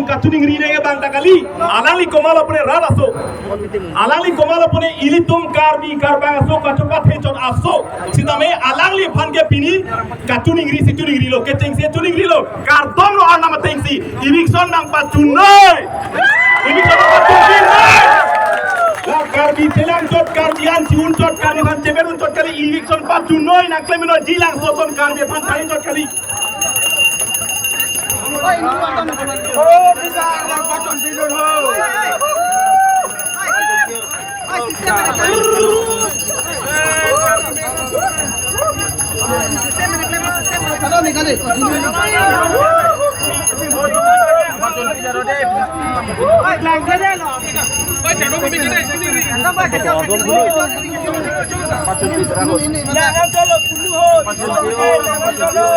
kacuning rine ge bang takali alali komalo pune radaso alali komalo pune ilitum karbi karbang aso kacupat hechon aso sidame alali phange pini kacuning ri situning ri lo keteng se tuning ri lo kardom lo anam tengsi election nang pacunoi election nang pacunoi la karbi telang tot karbian ciun tot karbi phan ceberun tot kali election pacunoi nang klemino jilang soton karbi phan thai tot kali Oh, bisa nak pacun bidun ho. Kalau ni kali. Pacun bidun rode. Lang kade lo. Jangan dulu bidun ni. Pacun bidun. Jangan dulu dulu ho. Jangan dulu.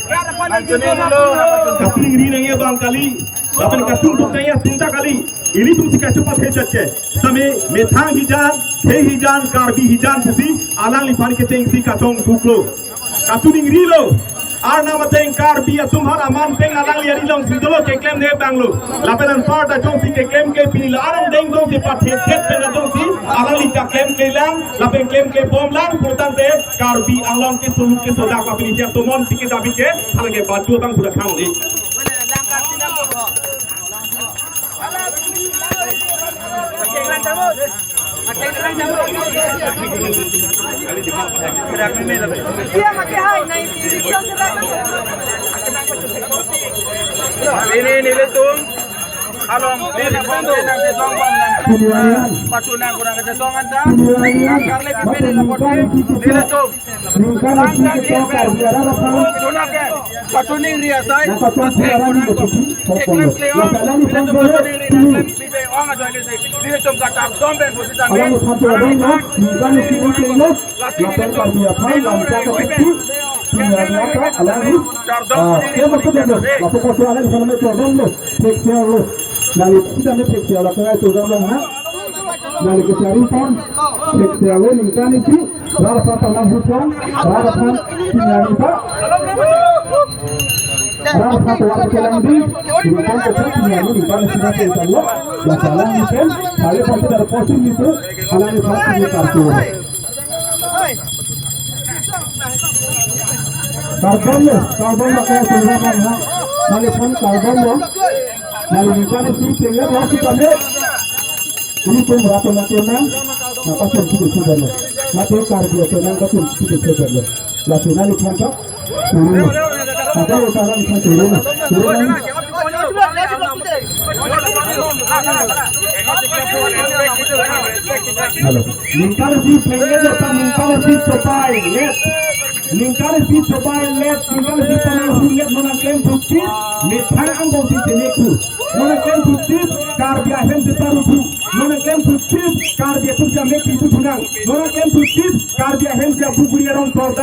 Kacuning ri nang ye bang kali lapan kacung tuk nang ye tinta kali ini tum si kacu pat hecatke same methang hijan he hijan karbi hijan pusi alang liphan ke teng si kacong tuklo kacuning ri lo ar nama teng karbi ya tumhar aman teng alang liari long sindolo ke klem ne banglo lapan part atong si ke klem ke pini larang deng dong si pat het pen atong si alang li ka klem ke lang lapan klem ke bom lang putang te karbi along ke suluk ke soda ka pini siap tomon tike dabi ke halang ke batu bang budak khang ni Ini letung. Along ini bantu nang sesong bom nang pacunang kurang kesesongan dah. Karena kepede laporkan ini letung. Langkah ke pacuning ria sai. Eklem kleon. Letung pacuning ria eklem pipe orang ada ini sai. Ini letung katam domben posisi sampai. Dari kita ni peksia la kaya tu dalam ha, dari kesari pun peksia lo ningkan itu, rara patah lampuan, rara pan sinyal itu, rara patah waktu kelang di, ningkan kesari sinyal lo ningkan sinyal itu lo, jalan ningkan, kali patah dari posisi itu, alam itu pasti kartu. Karbon lo kaya tu dalam ha, kali pan karbon lo. Lalu ningkan itu tinggal masih kami ini pun berapa nasional maka sudah sudah mati karbi nasional betul sudah lalu nanti kantor turun ada utara bisa turun halo ningkan itu tinggal depan ningkan itu cobai left ningkan itu cobai left ningkan itu tanah left menangkan bukti mithang angkau di sini tu menangkan bukti karbi ahem ditaruh menangkan bukti karbi itu jam itu punang menangkan bukti karbi ahem jam bukuri orang